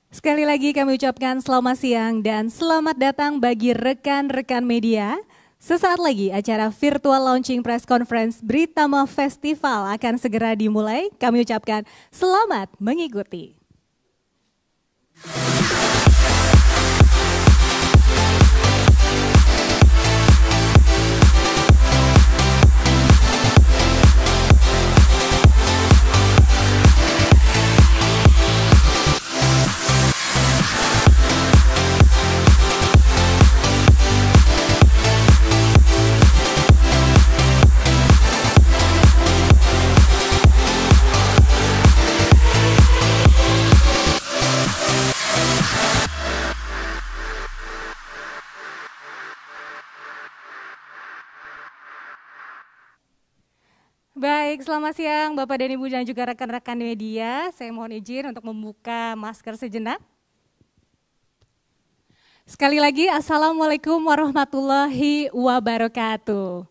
Sekali lagi kami ucapkan selamat siang dan selamat datang bagi rekan-rekan media. Sesaat lagi acara virtual launching press conference Britama Festival akan segera dimulai. Kami ucapkan selamat mengikuti. Baik, selamat siang Bapak dan Ibu dan juga rekan-rekan media. Saya mohon izin untuk membuka masker sejenak. Sekali lagi, Assalamualaikum warahmatullahi wabarakatuh.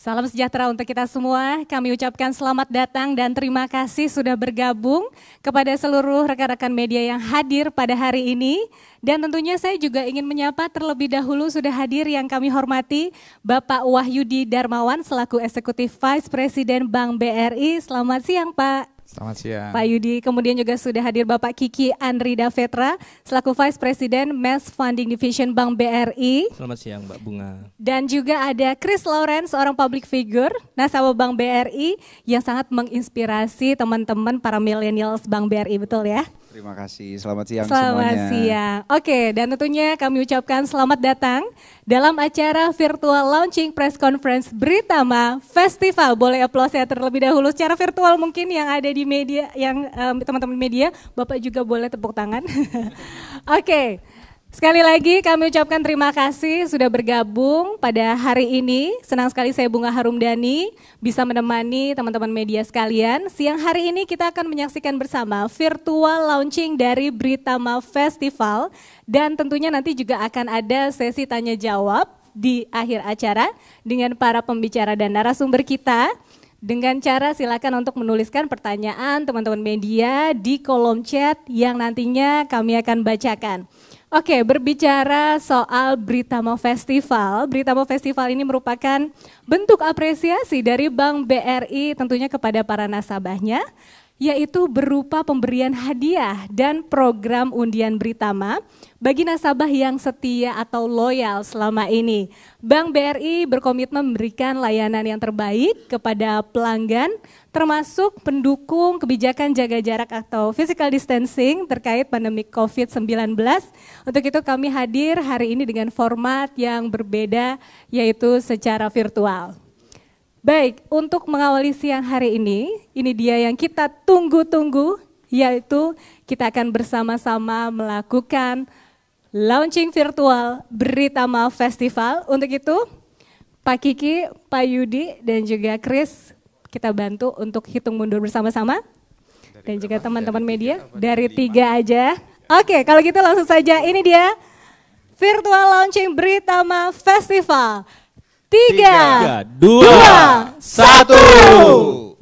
Salam sejahtera untuk kita semua. Kami ucapkan selamat datang dan terima kasih sudah bergabung kepada seluruh rekan-rekan media yang hadir pada hari ini. Dan tentunya saya juga ingin menyapa terlebih dahulu sudah hadir yang kami hormati Bapak Wahyudi Darmawan selaku Eksekutif Vice President Bank BRI. Selamat siang Pak. Selamat siang. Pak Yudi, kemudian juga sudah hadir Bapak Kiki Andrida Vetra selaku Vice President Mass Funding Division Bank BRI. Selamat siang Mbak Bunga. Dan juga ada Chris Lawrence, seorang public figure nasabah Bank BRI yang sangat menginspirasi teman-teman para millennials Bank BRI, betul ya? Terima kasih, selamat siang Selamat semuanya. siang. Oke, dan tentunya kami ucapkan selamat datang dalam acara virtual launching press conference Britama Festival. Boleh aplaus ya terlebih dahulu secara virtual mungkin yang ada di media, yang teman-teman media, Bapak juga boleh tepuk tangan. Oke. Sekali lagi kami ucapkan terima kasih sudah bergabung pada hari ini. Senang sekali saya Bunga Harumdani bisa menemani teman-teman media sekalian. Siang hari ini kita akan menyaksikan bersama virtual launching dari Britama Festival. Dan tentunya nanti juga akan ada sesi tanya jawab di akhir acara dengan para pembicara dan narasumber kita. Dengan cara silakan untuk menuliskan pertanyaan teman-teman media di kolom chat yang nantinya kami akan bacakan. Oke, berbicara soal Britama Festival ini merupakan bentuk apresiasi dari Bank BRI tentunya kepada para nasabahnya, yaitu berupa pemberian hadiah dan program undian Britama bagi nasabah yang setia atau loyal selama ini. Bank BRI berkomitmen memberikan layanan yang terbaik kepada pelanggan, termasuk pendukung kebijakan jaga jarak atau physical distancing terkait pandemi COVID-19. Untuk itu kami hadir hari ini dengan format yang berbeda, yaitu secara virtual. Baik, untuk mengawali siang hari ini dia yang kita tunggu-tunggu, yaitu kita akan bersama-sama melakukan launching virtual Britama Festival. Untuk itu, Pak Kiki, Pak Yudi, dan juga Chris, kita bantu untuk hitung mundur bersama-sama. Dan juga teman-teman media, dari 3 aja. Oke, kalau gitu langsung saja, ini dia virtual launching Britama Festival. 3, 2, 1.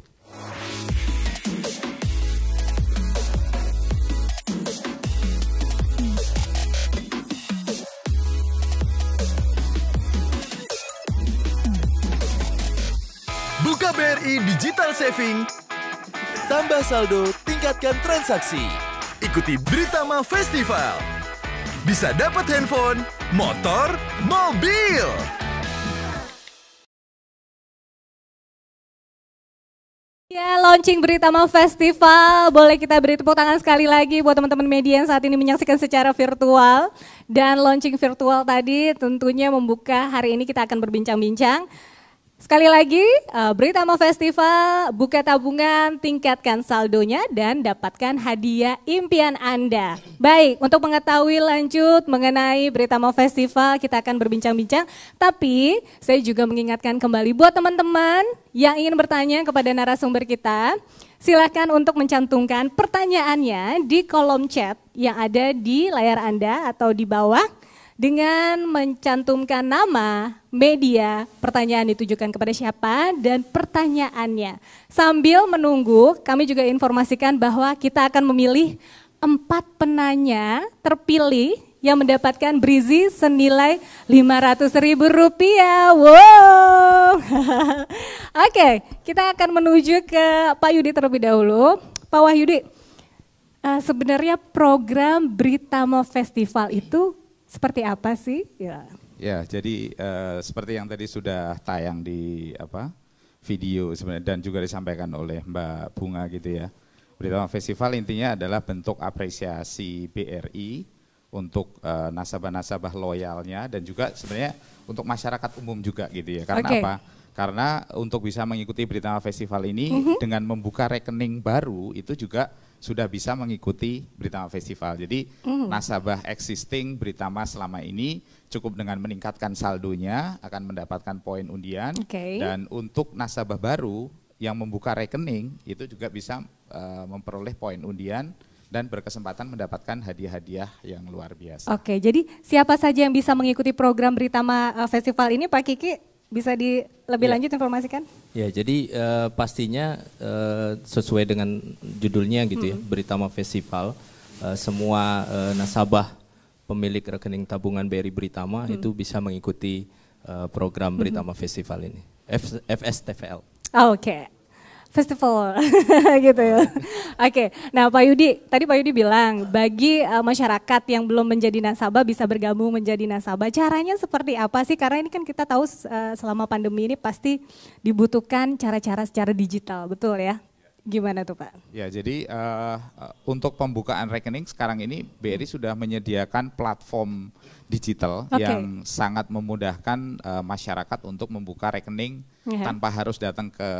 Buka BRI Digital Saving, tambah saldo, tingkatkan transaksi. Ikuti Britama Festival. Bisa dapat handphone, motor, mobil. Ya, launching Britama Festival, boleh kita beri tepuk tangan sekali lagi buat teman-teman media yang saat ini menyaksikan secara virtual. Dan launching virtual tadi tentunya membuka hari ini kita akan berbincang-bincang. Sekali lagi, Britama Festival, buka tabungan, tingkatkan saldonya, dan dapatkan hadiah impian Anda. Baik, untuk mengetahui lanjut mengenai Britama Festival, kita akan berbincang-bincang. Tapi, saya juga mengingatkan kembali buat teman-teman yang ingin bertanya kepada narasumber kita, silakan untuk mencantumkan pertanyaannya di kolom chat yang ada di layar Anda atau di bawah. Dengan mencantumkan nama, media, pertanyaan ditujukan kepada siapa, dan pertanyaannya. Sambil menunggu, kami juga informasikan bahwa kita akan memilih 4 penanya terpilih yang mendapatkan Brizi senilai Rp500.000. Wow. Oke, kita akan menuju ke Pak Yudi terlebih dahulu. Pak Wahyudi, sebenarnya program Britama Festival itu seperti apa sih? Ya, jadi seperti yang tadi sudah tayang di video sebenarnya dan juga disampaikan oleh Mbak Bunga gitu ya. Britama Festival intinya adalah bentuk apresiasi BRI untuk nasabah-nasabah loyalnya dan juga sebenarnya untuk masyarakat umum juga gitu ya. Karena apa? Karena untuk bisa mengikuti Britama Festival ini dengan membuka rekening baru itu juga sudah bisa mengikuti Britama Festival. Jadi nasabah existing Britama selama ini cukup dengan meningkatkan saldonya akan mendapatkan poin undian. Dan untuk nasabah baru yang membuka rekening itu juga bisa memperoleh poin undian dan berkesempatan mendapatkan hadiah-hadiah yang luar biasa. Oke, jadi siapa saja yang bisa mengikuti program Britama Festival ini, Pak Kiki bisa lebih lanjut informasikan? Ya, jadi pastinya sesuai dengan judulnya gitu ya, Britama Festival, semua nasabah pemilik rekening tabungan BRI Britama itu bisa mengikuti program Britama Festival ini, FSTVL. Oke. Festival gitu ya. Oke, nah Pak Yudi, tadi Pak Yudi bilang bagi masyarakat yang belum menjadi nasabah bisa bergabung menjadi nasabah. Caranya seperti apa sih? Karena ini kan kita tahu selama pandemi ini pasti dibutuhkan cara-cara secara digital, betul ya? Gimana tuh Pak? Ya, jadi untuk pembukaan rekening sekarang ini BRI sudah menyediakan platform digital yang sangat memudahkan masyarakat untuk membuka rekening tanpa harus datang ke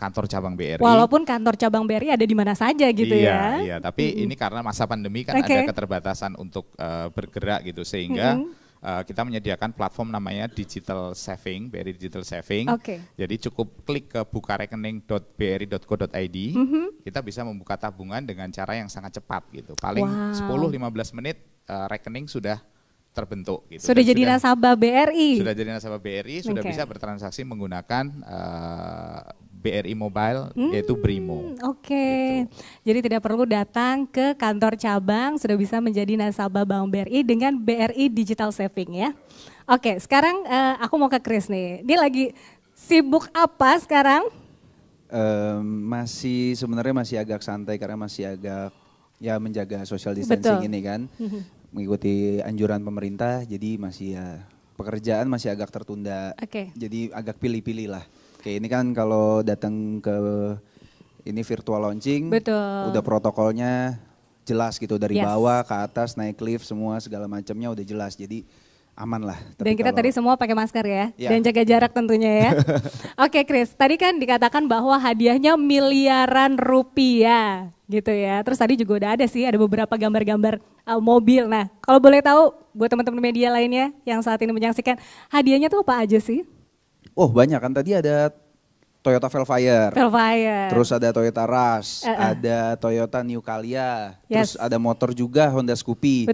kantor cabang BRI. Walaupun kantor cabang BRI ada di mana saja gitu ya. Iya, tapi ini karena masa pandemi kan ada keterbatasan untuk bergerak gitu sehingga kita menyediakan platform namanya Digital Saving, BRI Digital Saving. Jadi cukup klik ke bukarekening.bri.co.id, kita bisa membuka tabungan dengan cara yang sangat cepat gitu. Paling 10-15 menit rekening sudah terbentuk gitu. Sudah jadi nasabah BRI. Sudah jadi nasabah BRI, sudah bisa bertransaksi menggunakan BRI Mobile yaitu Brimo. Gitu. Jadi tidak perlu datang ke kantor cabang, sudah bisa menjadi nasabah Bank BRI dengan BRI Digital Saving ya. Oke, sekarang aku mau ke Chris nih. Dia lagi sibuk apa sekarang? Sebenarnya masih agak santai karena masih agak ya menjaga social distancing ini kan. Mengikuti anjuran pemerintah, jadi masih pekerjaan masih agak tertunda. Jadi agak pilih-pilih lah. Oke, ini kan kalau datang ke ini virtual launching, udah protokolnya jelas gitu dari bawah ke atas, naik lift semua segala macamnya udah jelas, jadi aman lah. Dan kita tadi semua pakai masker ya, dan jaga jarak tentunya ya. Oke Chris, tadi kan dikatakan bahwa hadiahnya miliaran rupiah gitu ya. Terus tadi juga udah ada sih, ada beberapa gambar-gambar mobil. Nah kalau boleh tahu buat teman-teman media lainnya yang saat ini menyaksikan, hadiahnya tuh apa aja sih? Oh banyak kan, tadi ada Toyota Velfire, terus ada Toyota Rush, ada Toyota New Calya, terus ada motor juga Honda Scoopy,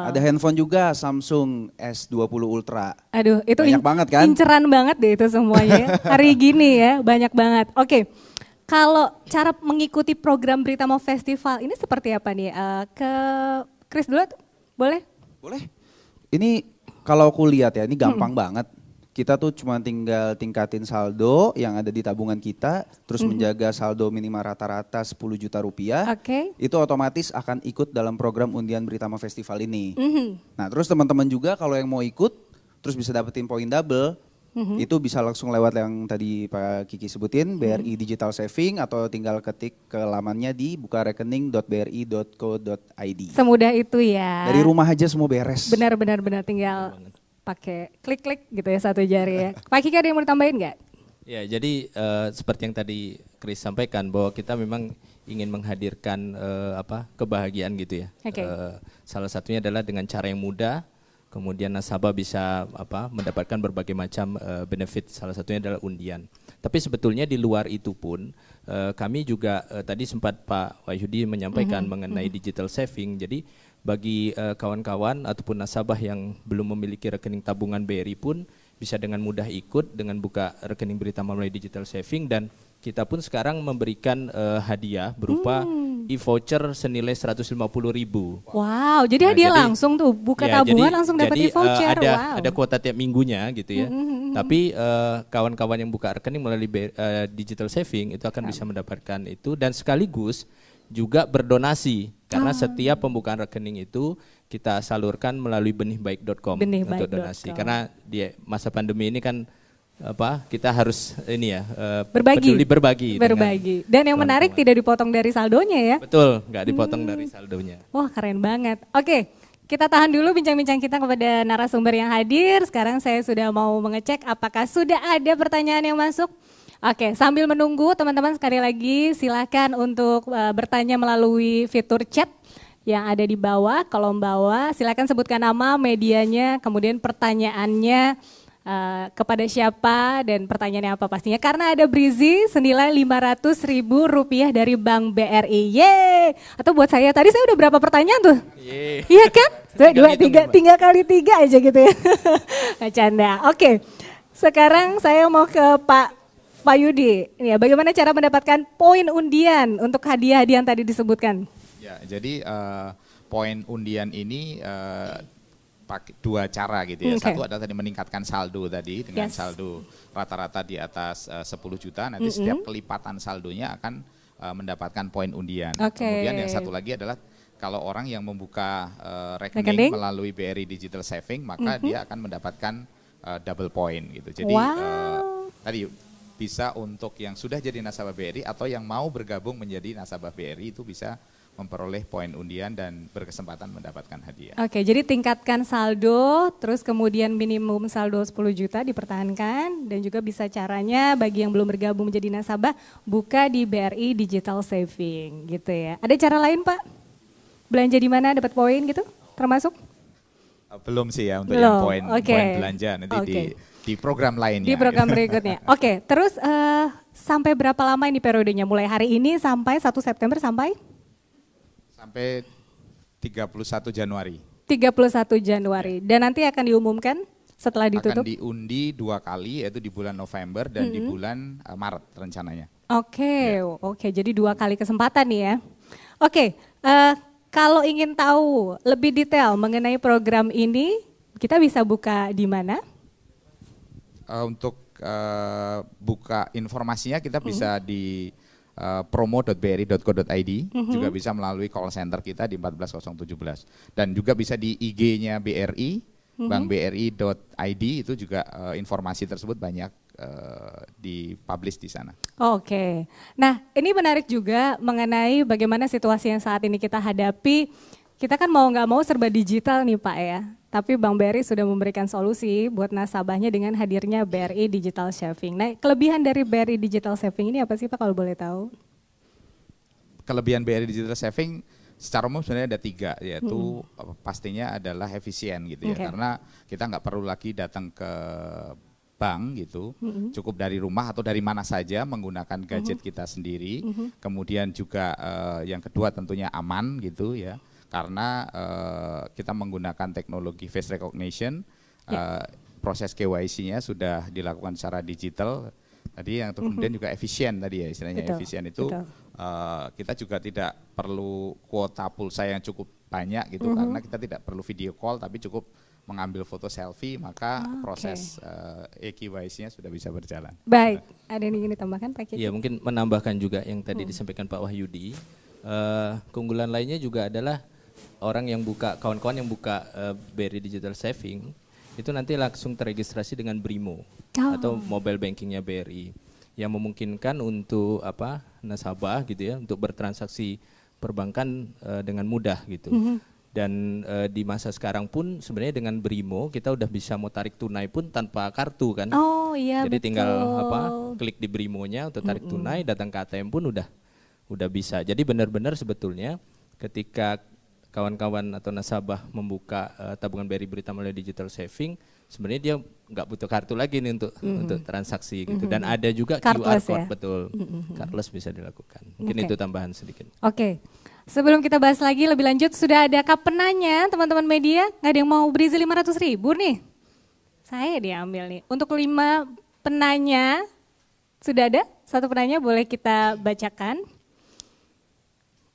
ada handphone juga Samsung S20 Ultra. Aduh itu banyak banget kan? Inceran banget deh itu semuanya, hari gini ya banyak banget. Oke, kalau cara mengikuti program Britama Festival ini seperti apa nih? Ke Chris dulu boleh? Boleh. Ini kalau aku lihat ya ini gampang banget. Kita tuh cuma tinggal tingkatin saldo yang ada di tabungan kita, terus menjaga saldo minimal rata-rata 10 juta rupiah, itu otomatis akan ikut dalam program undian Britama Festival ini. Nah terus teman-teman juga kalau yang mau ikut, terus bisa dapetin poin double, itu bisa langsung lewat yang tadi Pak Kiki sebutin, BRI Digital Saving, atau tinggal ketik ke lamannya di bukarekening.bri.co.id. Semudah itu ya. Dari rumah aja semua beres. Benar-benar tinggal pakai klik-klik gitu ya satu jari ya. Pak Kiki ada yang mau ditambahin nggak? Ya jadi seperti yang tadi Chris sampaikan bahwa kita memang ingin menghadirkan kebahagiaan gitu ya. Salah satunya adalah dengan cara yang mudah, kemudian nasabah bisa mendapatkan berbagai macam benefit, salah satunya adalah undian. Tapi sebetulnya di luar itu pun kami juga tadi sempat Pak Wahyudi menyampaikan mengenai digital saving. Jadi bagi kawan-kawan ataupun nasabah yang belum memiliki rekening tabungan BRI pun bisa dengan mudah ikut dengan buka rekening Britama melalui digital saving, dan kita pun sekarang memberikan hadiah berupa e-voucher senilai 150.000. Wow, jadi hadiah langsung tuh, buka tabungan langsung dapat e-voucher. Ada kuota tiap minggunya gitu ya. Tapi kawan-kawan yang buka rekening melalui digital saving itu akan bisa mendapatkan itu, dan sekaligus juga berdonasi. Karena setiap pembukaan rekening itu kita salurkan melalui benihbaik.com untuk donasi. Karena di masa pandemi ini kan kita harus peduli berbagi. Dan yang menarik tidak dipotong dari saldonya ya? Betul, nggak dipotong dari saldonya. Wah, keren banget. Oke, kita tahan dulu bincang-bincang kita kepada narasumber yang hadir. Sekarang saya sudah mau mengecek apakah sudah ada pertanyaan yang masuk. Oke, sambil menunggu teman-teman sekali lagi silakan untuk bertanya melalui fitur chat yang ada di bawah, kolom bawah. Silakan sebutkan nama, medianya, kemudian pertanyaannya. Kepada siapa dan pertanyaannya apa pastinya, karena ada brizi senilai Rp500.000 dari Bank BRI. Yeay. Atau buat saya tadi saya udah berapa pertanyaan tuh? Iya kan? Tinggal kali 3 aja gitu ya. Canda. Oke. Sekarang saya mau ke Pak Yudi. Ya, bagaimana cara mendapatkan poin undian untuk hadiah-hadiah yang tadi disebutkan? Ya, jadi poin undian ini pakai 2 cara gitu ya. Satu adalah tadi meningkatkan saldo tadi dengan saldo rata-rata di atas 10 juta. Nanti setiap kelipatan saldonya akan mendapatkan poin undian. Kemudian yang satu lagi adalah kalau orang yang membuka rekening melalui BRI Digital Saving, maka dia akan mendapatkan double point gitu. Jadi tadi bisa untuk yang sudah jadi nasabah BRI atau yang mau bergabung menjadi nasabah BRI itu bisa memperoleh poin undian dan berkesempatan mendapatkan hadiah. Oke, jadi tingkatkan saldo, terus kemudian minimum saldo 10 juta dipertahankan, dan juga bisa caranya bagi yang belum bergabung menjadi nasabah, buka di BRI Digital Saving gitu ya. Ada cara lain Pak? Belanja di mana dapat poin gitu termasuk? Belum sih ya untuk yang poin belanja, nanti di program lainnya. Di program berikutnya. Oke, terus sampai berapa lama ini periodenya? Mulai hari ini sampai 1 September sampai? Sampai 31 Januari. 31 Januari. Dan nanti akan diumumkan setelah ditutup? Akan diundi 2 kali, yaitu di bulan November dan di bulan Maret rencananya. Oke, jadi 2 kali kesempatan nih ya. Oke, kalau ingin tahu lebih detail mengenai program ini, kita bisa buka di mana? Untuk buka informasinya kita bisa di promo.bri.co.id, juga bisa melalui call center kita di 14017, dan juga bisa di IG-nya BRI, bankbri.id, itu juga informasi tersebut banyak dipublish di sana. Oke, nah ini menarik juga mengenai bagaimana situasi yang saat ini kita hadapi. Kita kan mau nggak mau serba digital nih Pak ya, tapi Bank BRI sudah memberikan solusi buat nasabahnya dengan hadirnya BRI Digital Saving. Nah, kelebihan dari BRI Digital Saving ini apa sih Pak kalau boleh tahu? Kelebihan BRI Digital Saving secara umum sebenarnya ada 3, yaitu pastinya adalah efisien gitu ya, karena kita nggak perlu lagi datang ke bank gitu, cukup dari rumah atau dari mana saja menggunakan gadget kita sendiri. Kemudian juga yang kedua tentunya aman gitu ya. Karena kita menggunakan teknologi face recognition, proses KYC-nya sudah dilakukan secara digital. Tadi yang kemudian juga efisien tadi ya, istilahnya efisien itu kita juga tidak perlu kuota pulsa yang cukup banyak gitu, karena kita tidak perlu video call tapi cukup mengambil foto selfie, maka proses e-KYC-nya sudah bisa berjalan. Baik, ada yang ingin ditambahkan Pak Kiti? Iya, mungkin menambahkan juga yang tadi disampaikan Pak Wahyudi. Keunggulan lainnya juga adalah kawan-kawan yang buka BRI Digital Saving itu nanti langsung terregistrasi dengan BRIMO atau mobile bankingnya BRI, yang memungkinkan untuk nasabah gitu ya untuk bertransaksi perbankan dengan mudah gitu. Dan di masa sekarang pun sebenarnya dengan BRIMO kita udah bisa mau tarik tunai pun tanpa kartu kan. Jadi tinggal klik di BRIMO-nya untuk tarik tunai, datang ke ATM pun udah bisa. Jadi benar-benar sebetulnya ketika kawan-kawan atau nasabah membuka tabungan BRI Berita melalui Digital Saving, sebenarnya dia nggak butuh kartu lagi nih untuk transaksi gitu. Dan ada juga cardless QR code ya? Betul, cardless bisa dilakukan. Mungkin itu tambahan sedikit. Oke, sebelum kita bahas lagi lebih lanjut, sudah ada penanya teman-teman media? Nggak ada yang mau beri 500.000 nih? Saya diambil nih. Untuk 5 penanya, sudah ada? 1 penanya boleh kita bacakan.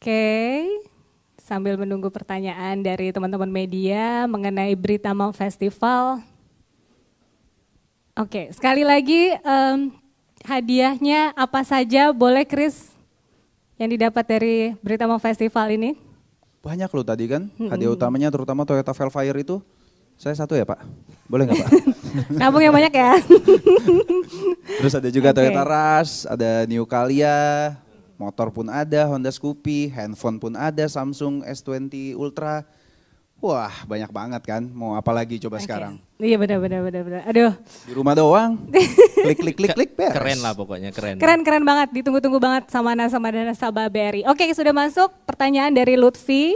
Oke, sambil menunggu pertanyaan dari teman-teman media mengenai Britama Festival. Oke, sekali lagi hadiahnya apa saja boleh Chris yang didapat dari Britama Festival ini? Banyak loh tadi kan, hadiah utamanya terutama Toyota Velfire itu. Saya satu ya Pak, boleh nggak Pak? Nabung yang banyak ya. Terus ada juga Toyota Rush, ada New Calya, motor pun ada, Honda Scoopy, handphone pun ada, Samsung S20 Ultra. Wah banyak banget kan, mau apa lagi coba sekarang? Iya benar. Aduh. Di rumah doang, klik beres. Keren lah pokoknya, keren. Keren banget, ditunggu-tunggu banget sama nasabah BRI. Oke, sudah masuk pertanyaan dari Lutfi.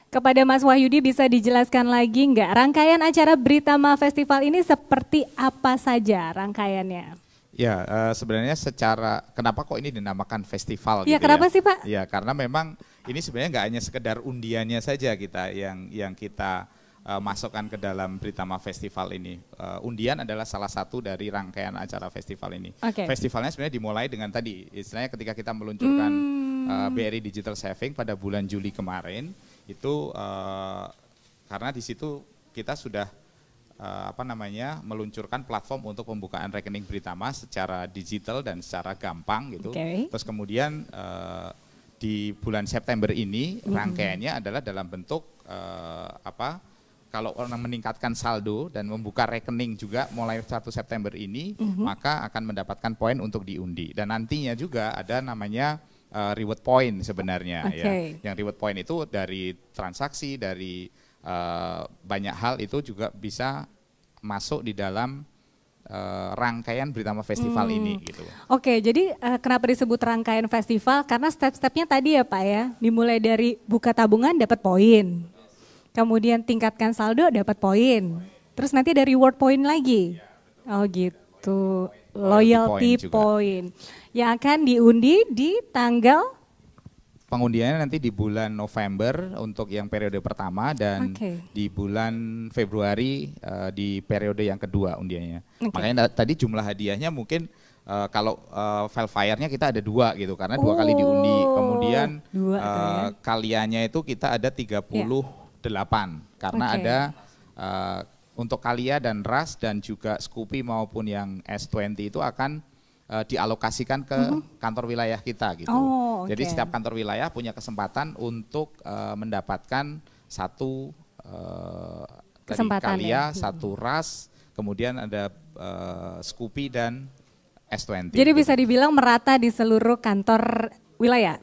Kepada Mas Wahyudi bisa dijelaskan lagi nggak rangkaian acara Britama Festival ini seperti apa saja rangkaiannya? Ya, sebenarnya secara kenapa kok ini dinamakan festival? Ya, gitu kenapa sih Pak? Ya, karena memang ini sebenarnya nggak hanya sekedar undiannya saja kita yang kita masukkan ke dalam Britama Festival ini. Undian adalah salah satu dari rangkaian acara festival ini. Festivalnya sebenarnya dimulai dengan tadi, istilahnya ketika kita meluncurkan BRI Digital Saving pada bulan Juli kemarin. Itu karena di situ kita sudah meluncurkan platform untuk pembukaan rekening Britama secara digital dan secara gampang gitu. Terus kemudian di bulan September ini rangkaiannya adalah dalam bentuk kalau orang meningkatkan saldo dan membuka rekening juga mulai 1 September ini maka akan mendapatkan poin untuk diundi, dan nantinya juga ada namanya reward point sebenarnya ya. Yang reward point itu dari transaksi, dari banyak hal itu juga bisa masuk di dalam rangkaian Britama Festival ini gitu. Oke, jadi kenapa disebut rangkaian festival? Karena step-stepnya tadi ya Pak ya, dimulai dari buka tabungan dapat poin, kemudian tingkatkan saldo dapat poin, terus nanti ada reward point lagi. Oh gitu. Loyalty point yang akan diundi di tanggal pengundiannya nanti di bulan November untuk yang periode pertama dan di bulan Februari di periode yang kedua undiannya. Makanya tadi jumlah hadiahnya mungkin kalau Velfire-nya kita ada 2 gitu karena 2 kali diundi. Kemudian Calyanya itu kita ada 38 karena ada untuk Calya dan Rush dan juga Scoopy maupun yang S20 itu akan dialokasikan ke kantor wilayah kita gitu. Jadi setiap kantor wilayah punya kesempatan untuk mendapatkan satu dari Calya, satu Rush, kemudian ada Scoopy dan S20. Jadi bisa dibilang merata di seluruh kantor wilayah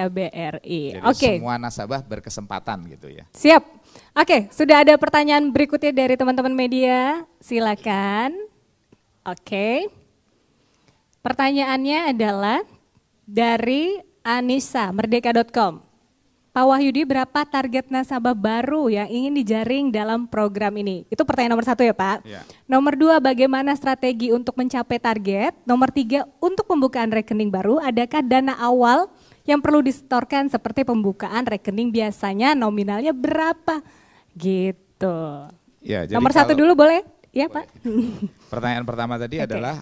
BRI. Jadi semua nasabah berkesempatan gitu ya. Siap. Oke, sudah ada pertanyaan berikutnya dari teman-teman media. Silakan. Oke. Pertanyaannya adalah dari Anissa, merdeka.com. Pak Wahyudi, berapa target nasabah baru yang ingin dijaring dalam program ini? Itu pertanyaan nomor 1 ya Pak. Nomor 2, bagaimana strategi untuk mencapai target? Nomor 3, untuk pembukaan rekening baru, adakah dana awal yang perlu disetorkan seperti pembukaan rekening biasanya nominalnya berapa? Gitu. Ya, jadi nomor 1 dulu boleh? Ya Pak. Pertanyaan pertama tadi adalah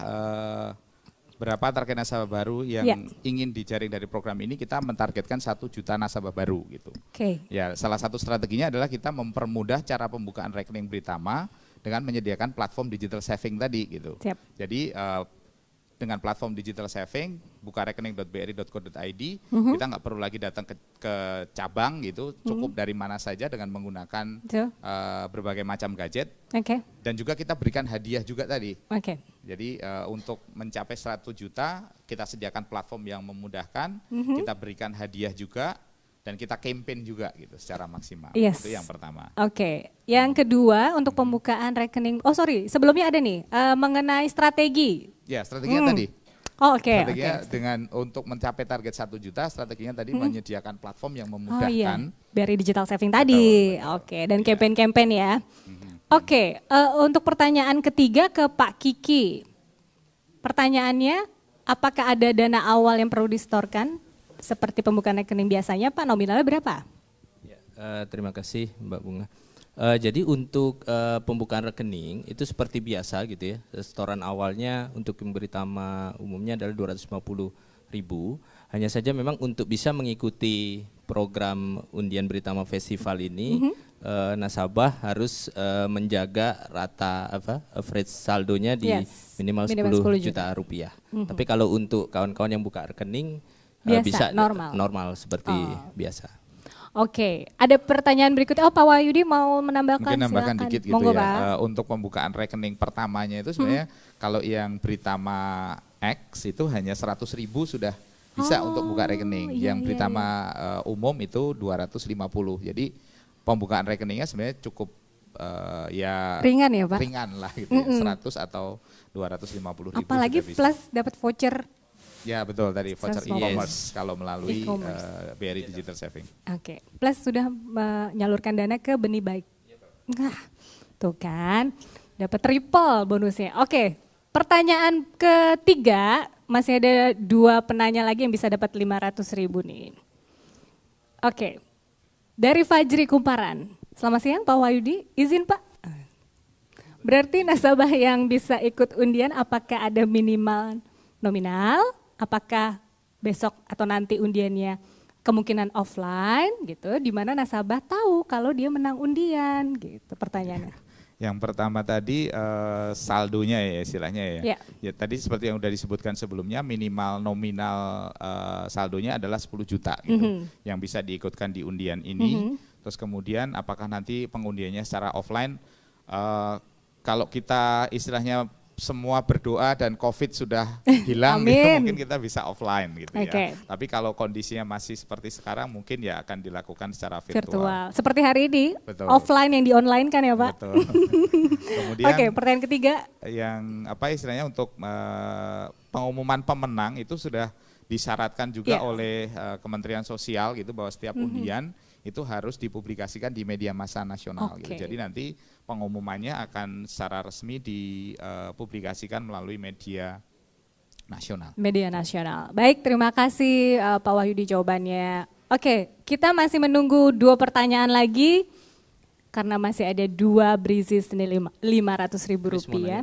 berapa target nasabah baru yang ingin dijaring dari program ini. Kita mentargetkan 1 juta nasabah baru gitu. Ya, salah satu strateginya adalah kita mempermudah cara pembukaan rekening Britama dengan menyediakan platform digital saving tadi gitu. Jadi dengan platform digital saving, buka rekening.bri.co.id, kita nggak perlu lagi datang ke cabang gitu, cukup dari mana saja dengan menggunakan berbagai macam gadget. Dan juga kita berikan hadiah juga tadi. Jadi untuk mencapai 100 juta, kita sediakan platform yang memudahkan, kita berikan hadiah juga, dan kita campaign juga gitu secara maksimal. Itu yang pertama. Yang kedua untuk pembukaan rekening, sebelumnya ada nih mengenai strategi. Ya, strateginya tadi. Strateginya dengan untuk mencapai target 1 juta, strateginya tadi menyediakan platform yang memudahkan. BRI Digital Saving tadi. Dan campaign-campaign ya. Untuk pertanyaan ketiga ke Pak Kiki. Pertanyaannya, apakah ada dana awal yang perlu disetorkan seperti pembukaan rekening biasanya Pak, nominalnya berapa? Terima kasih Mbak Bunga. Jadi untuk pembukaan rekening itu seperti biasa gitu ya. Setoran awalnya untuk yang Britama umumnya adalah 250.000 ribu. Hanya saja memang untuk bisa mengikuti program undian Britama Festival ini, nasabah harus menjaga rata average saldonya di minimal 10 juta rupiah. Tapi kalau untuk kawan-kawan yang buka rekening bisa normal seperti biasa. Oke, ada pertanyaan berikutnya. Pak Wahyudi mau menambahkan? Mungkin nambahkan silakan. dikit gitu Monggo, ya. Untuk pembukaan rekening pertamanya itu sebenarnya kalau yang Britama X itu hanya 100.000 sudah bisa untuk buka rekening. Yang Britama umum itu 250. Jadi pembukaan rekeningnya sebenarnya cukup ringan ya Pak? Ringan lah gitu ya, 100 atau 250.000. Apalagi plus dapat voucher. Ya betul, tadi voucher e-commerce kalau melalui BRI Digital Saving. Oke, plus sudah menyalurkan dana ke Benih Baik. Nah, tuh kan, dapat triple bonusnya. Oke, pertanyaan ketiga, masih ada 2 penanya lagi yang bisa dapat 500.000 nih. Oke, dari Fajri Kumparan. Selamat siang Pak Wahyudi, izin Pak. Berarti nasabah yang bisa ikut undian apakah ada minimal nominal? Apakah besok atau nanti undiannya kemungkinan offline gitu, di mana nasabah tahu kalau dia menang undian gitu pertanyaannya. Yang pertama tadi saldonya ya istilahnya ya. Ya tadi seperti yang sudah disebutkan sebelumnya, minimal nominal saldonya adalah 10 juta gitu, yang bisa diikutkan di undian ini. Terus kemudian apakah nanti pengundiannya secara offline, kalau kita istilahnya semua berdoa dan COVID sudah hilang, gitu, mungkin kita bisa offline gitu ya. Tapi kalau kondisinya masih seperti sekarang, mungkin ya akan dilakukan secara virtual. Seperti hari ini, offline yang di online kan ya Pak? Betul. Kemudian pertanyaan ketiga. Yang istilahnya untuk pengumuman pemenang itu sudah disyaratkan juga oleh Kementerian Sosial gitu, bahwa setiap undian itu harus dipublikasikan di media massa nasional gitu. Jadi nanti pengumumannya akan secara resmi dipublikasikan melalui media nasional. Media nasional. Baik, terima kasih Pak Wahyudi jawabannya. Oke, kita masih menunggu 2 pertanyaan lagi karena masih ada 2 berisi senilai 500.000 rupiah.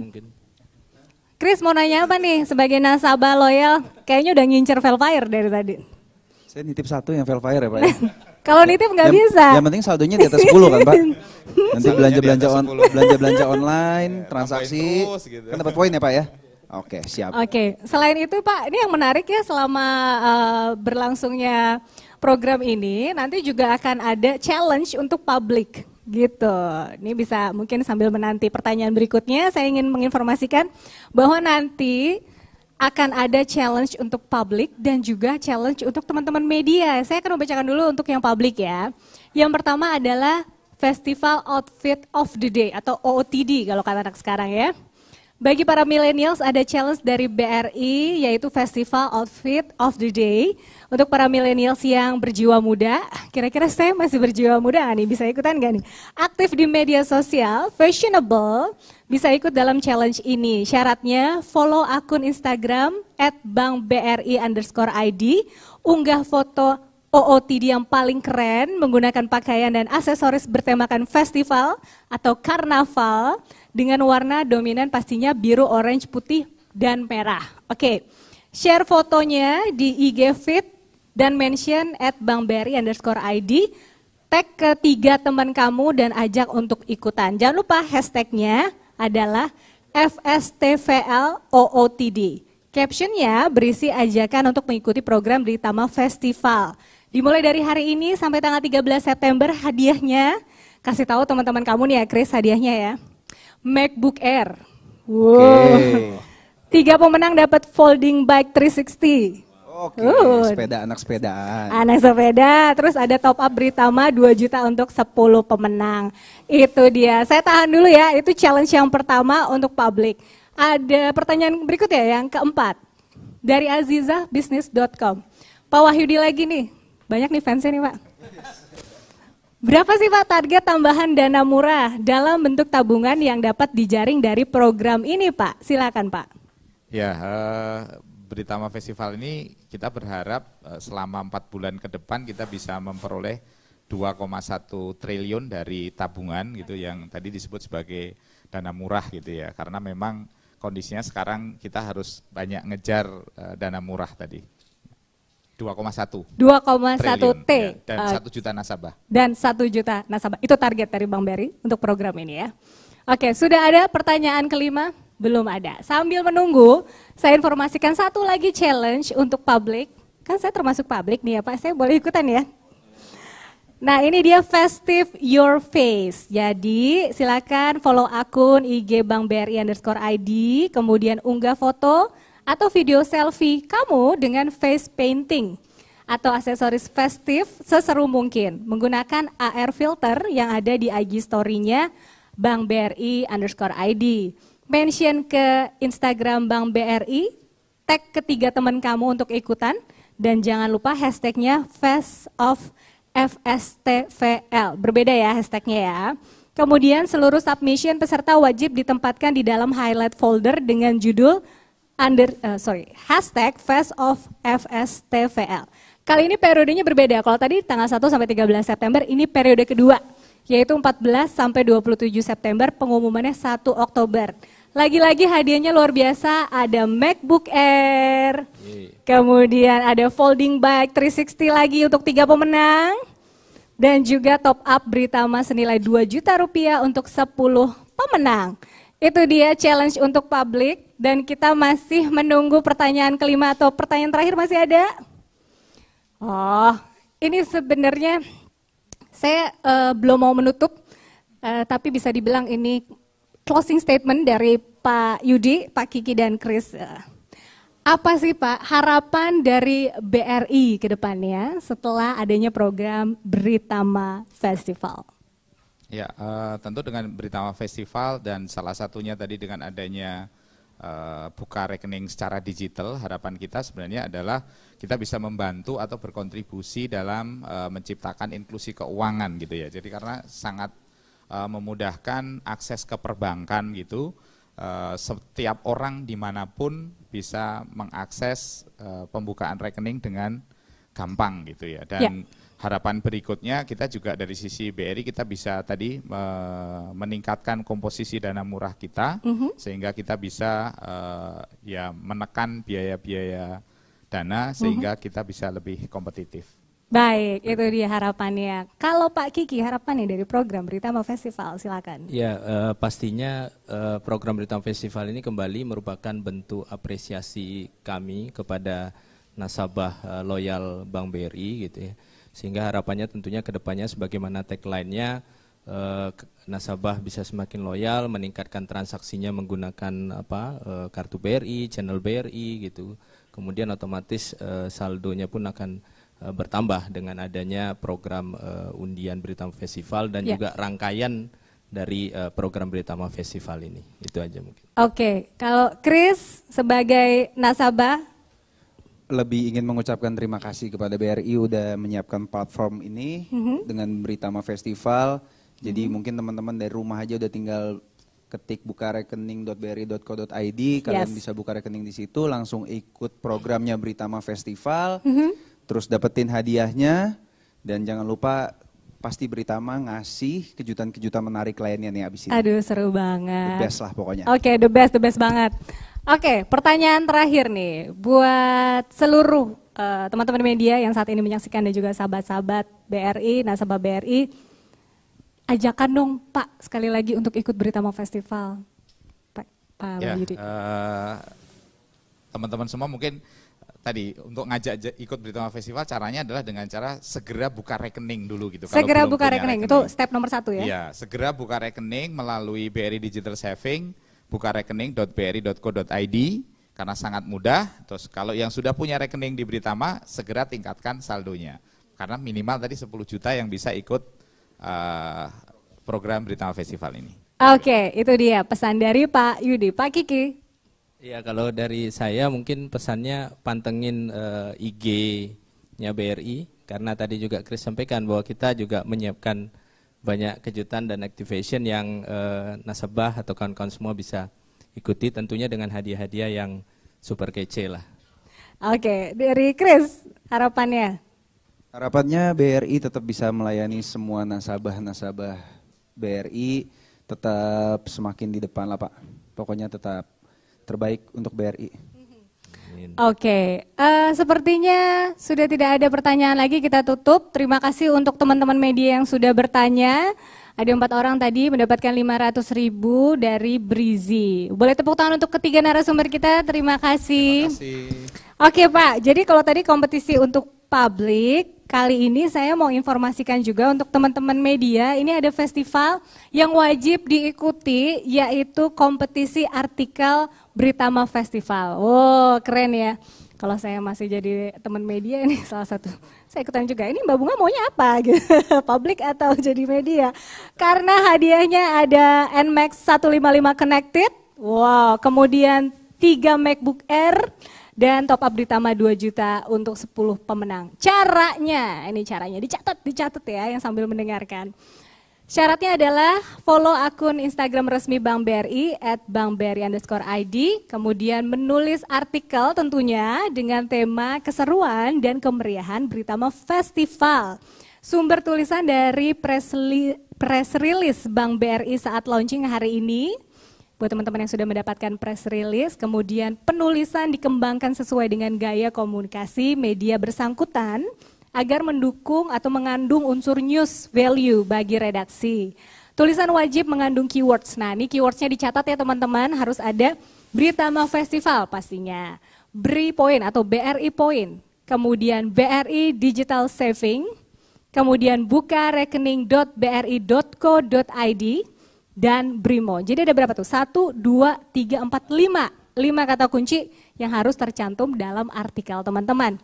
Chris mau nanya apa nih sebagai nasabah loyal? Kayaknya udah ngincer Velfire dari tadi. Saya nitip 1 yang Velfire ya Pak ya. Kalau nitip nggak bisa. Yang penting saldonya di atas 10 kan Pak. Nanti belanja online, transaksi, gitu. Kan dapat poin ya Pak ya. Oke, siap. Oke, selain itu Pak, ini yang menarik ya selama berlangsungnya program ini, nanti juga akan ada challenge untuk publik gitu. Ini bisa mungkin sambil menanti pertanyaan berikutnya, saya ingin menginformasikan bahwa nanti akan ada challenge untuk publik dan juga challenge untuk teman-teman media. Saya akan membacakan dulu untuk yang publik ya. Yang pertama adalah Festival Outfit of the Day atau OOTD kalau kata anak sekarang ya. Bagi para millennials ada challenge dari BRI yaitu Festival Outfit of the Day. Untuk para millennials yang berjiwa muda, kira-kira saya masih berjiwa muda nih, bisa ikutan gak nih? Aktif di media sosial, fashionable, bisa ikut dalam challenge ini. Syaratnya follow akun Instagram @bankbri_id, unggah foto OOTD yang paling keren, menggunakan pakaian dan aksesoris bertemakan festival atau karnaval, dengan warna dominan pastinya biru, orange, putih, dan merah. Oke, share fotonya di IG feed dan mention @bankbri_id, tag ke 3 teman kamu dan ajak untuk ikutan. Jangan lupa hashtagnya adalah FSTVLOOTD. Captionnya berisi ajakan untuk mengikuti program Britama Festival. Dimulai dari hari ini sampai tanggal 13 September hadiahnya, kasih tahu teman-teman kamu nih ya Chris hadiahnya ya. MacBook Air. Wow. 3 pemenang dapat folding bike 360. Oke, sepeda, anak sepedaan. Anak sepeda, terus ada top up Britama 2 juta untuk 10 pemenang. Itu dia, saya tahan dulu ya, itu challenge yang pertama untuk publik. Ada pertanyaan berikut ya, yang keempat. Dari azizahbusiness.com. Pak Wahyudi lagi nih, banyak nih fansnya nih Pak. Berapa sih Pak target tambahan dana murah dalam bentuk tabungan yang dapat dijaring dari program ini Pak? Silakan Pak. Ya, Britama Festival ini kita berharap selama 4 bulan ke depan kita bisa memperoleh 2,1 triliun dari tabungan gitu yang tadi disebut sebagai dana murah gitu ya. Karena memang kondisinya sekarang kita harus banyak ngejar dana murah tadi. 2,1 T ya, dan 1 juta nasabah. Dan 1 juta nasabah. Itu target dari Bank BRI untuk program ini ya. Oke, sudah ada pertanyaan kelima? Belum ada. Sambil menunggu, saya informasikan satu lagi challenge untuk publik. Kan saya termasuk publik nih ya Pak, saya boleh ikutan ya? Nah ini dia Festive Your Face. Jadi silakan follow akun IG Bank BRI _ID, kemudian unggah foto atau video selfie kamu dengan face painting atau aksesoris festif seseru mungkin menggunakan AR filter yang ada di IG story-nya Bank BRI _ID. Mention ke Instagram Bank BRI, tag ketiga teman kamu untuk ikutan, dan jangan lupa hashtagnya Face of FSTVL, berbeda ya hashtagnya ya. Kemudian seluruh submission peserta wajib ditempatkan di dalam highlight folder dengan judul hashtag Face of FSTVL. Kali ini periodenya berbeda, kalau tadi tanggal 1 sampai 13 September, ini periode kedua, yaitu 14 sampai 27 September, pengumumannya 1 Oktober. Lagi-lagi hadiahnya luar biasa, ada MacBook Air, kemudian ada folding bag 360 lagi untuk 3 pemenang, dan juga top up Britama senilai 2 juta rupiah untuk 10 pemenang. Itu dia challenge untuk publik, dan kita masih menunggu pertanyaan kelima atau pertanyaan terakhir masih ada? Oh, ini sebenarnya saya belum mau menutup, tapi bisa dibilang ini closing statement dari Pak Yudi, Pak Kiki, dan Chris. Apa sih Pak harapan dari BRI ke depannya setelah adanya program Britama Festival? Ya, tentu dengan Britama Festival dan salah satunya tadi dengan adanya buka rekening secara digital, harapan kita sebenarnya adalah kita bisa membantu atau berkontribusi dalam menciptakan inklusi keuangan gitu ya. Jadi karena sangat memudahkan akses ke perbankan gitu, setiap orang dimanapun bisa mengakses pembukaan rekening dengan gampang gitu ya. Dan harapan berikutnya kita juga dari sisi BRI kita bisa tadi meningkatkan komposisi dana murah kita, sehingga kita bisa ya menekan biaya-biaya dana sehingga kita bisa lebih kompetitif. Baik, itu dia harapannya. Kalau Pak Kiki, harapannya dari program Britama Festival, silakan. Ya, pastinya program Britama Festival ini kembali merupakan bentuk apresiasi kami kepada nasabah loyal Bank BRI gitu ya. Sehingga harapannya tentunya ke depannya sebagaimana tagline-nya, nasabah bisa semakin loyal, meningkatkan transaksinya menggunakan kartu BRI, channel BRI gitu. Kemudian otomatis saldonya pun akan bertambah dengan adanya program undian Britama Festival dan juga rangkaian dari program Britama Festival ini. Itu aja mungkin. Oke, kalau Chris sebagai nasabah? Lebih ingin mengucapkan terima kasih kepada BRI udah menyiapkan platform ini dengan Britama Festival. Jadi mungkin teman-teman dari rumah aja udah tinggal ketik bukarekening.bri.co.id, kalian bisa buka rekening di situ, langsung ikut programnya Britama Festival. Terus dapetin hadiahnya, dan jangan lupa pasti Britama ngasih kejutan-kejutan menarik lainnya nih abis ini. Aduh seru banget. The best lah pokoknya. Oke, the best banget. Oke, pertanyaan terakhir nih buat seluruh teman-teman media yang saat ini menyaksikan dan juga sahabat-sahabat BRI, nasabah BRI. Ajakan dong Pak sekali lagi untuk ikut Britama Festival. Pak Yudi. Teman-teman semua mungkin tadi untuk ngajak ikut Britama Festival caranya adalah dengan cara segera buka rekening dulu gitu. Segera buka rekening, itu step nomor 1 ya? Iya, segera buka rekening melalui BRI Digital Saving, buka rekening.bri.co.id karena sangat mudah. Terus kalau yang sudah punya rekening di Britama, segera tingkatkan saldonya. Karena minimal tadi 10 juta yang bisa ikut program Britama Festival ini. Oke, itu dia pesan dari Pak Yudi. Pak Kiki? Ya, kalau dari saya mungkin pesannya pantengin IG-nya BRI, karena tadi juga Chris sampaikan bahwa kita juga menyiapkan banyak kejutan dan activation yang nasabah atau kawan-kawan semua bisa ikuti, tentunya dengan hadiah-hadiah yang super kece lah. Oke, dari Chris harapannya? Harapannya BRI tetap bisa melayani semua nasabah-nasabah BRI, tetap semakin di depan lah Pak. Pokoknya tetap terbaik untuk BRI. Oke, sepertinya sudah tidak ada pertanyaan lagi, kita tutup. Terima kasih untuk teman-teman media yang sudah bertanya. Ada 4 orang tadi mendapatkan 500.000 dari Brizi. Boleh tepuk tangan untuk ketiga narasumber kita, terima kasih. Oke Pak, jadi kalau tadi kompetisi untuk publik, kali ini saya mau informasikan juga untuk teman-teman media, ini ada festival yang wajib diikuti, yaitu kompetisi artikel Britama Festival. Wow, keren ya. Kalau saya masih jadi teman media ini salah satu, saya ikutan juga. Ini Mbak Bunga maunya apa gitu, publik atau jadi media? Karena hadiahnya ada NMAX 155 Connected, wow, kemudian 3 MacBook Air, dan top up Britama 2 juta untuk 10 pemenang. Caranya, ini caranya, dicatat ya yang sambil mendengarkan. Syaratnya adalah follow akun Instagram resmi Bank BRI @bankbri_id, kemudian menulis artikel tentunya dengan tema keseruan dan kemeriahan Britama Festival. Sumber tulisan dari press release Bank BRI saat launching hari ini. Buat teman-teman yang sudah mendapatkan press release, kemudian penulisan dikembangkan sesuai dengan gaya komunikasi media bersangkutan, agar mendukung atau mengandung unsur news value bagi redaksi. Tulisan wajib mengandung keywords. Nah, ini keywordsnya dicatat ya teman-teman, harus ada Britama Festival pastinya, BRI Point atau BRI Point, kemudian BRI Digital Saving, kemudian buka rekening.bri.co.id, dan BRIMO. Jadi ada berapa tuh? 1, 2, 3, 4, 5. 5 kata kunci yang harus tercantum dalam artikel teman-teman.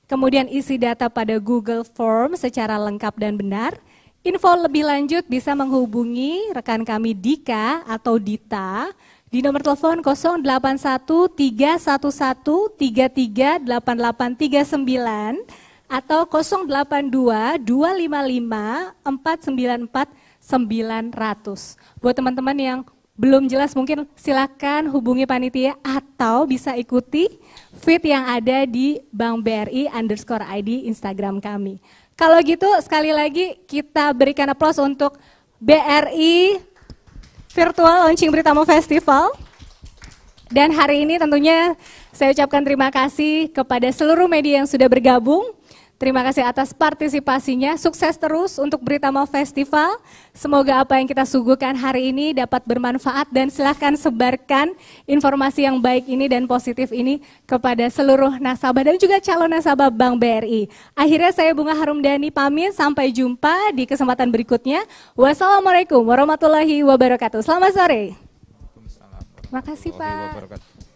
Kemudian isi data pada Google Form secara lengkap dan benar. Info lebih lanjut bisa menghubungi rekan kami Dika atau Dita di nomor telepon 081211338839 atau 082-255-494-900. Buat teman-teman yang belum jelas mungkin silakan hubungi panitia atau bisa ikuti feed yang ada di Bank BRI_ID Instagram kami. Kalau gitu sekali lagi kita berikan aplaus untuk BRI Virtual Launching Britama Festival. Dan hari ini tentunya saya ucapkan terima kasih kepada seluruh media yang sudah bergabung. Terima kasih atas partisipasinya, sukses terus untuk Britama Festival. Semoga apa yang kita suguhkan hari ini dapat bermanfaat dan silahkan sebarkan informasi yang baik ini dan positif ini kepada seluruh nasabah dan juga calon nasabah Bank BRI. Akhirnya saya Bunga Harumdani pamit, sampai jumpa di kesempatan berikutnya. Wassalamualaikum warahmatullahi wabarakatuh. Selamat sore. Waalaikumsalam Terima kasih Pak. warahmatullahi wabarakatuh.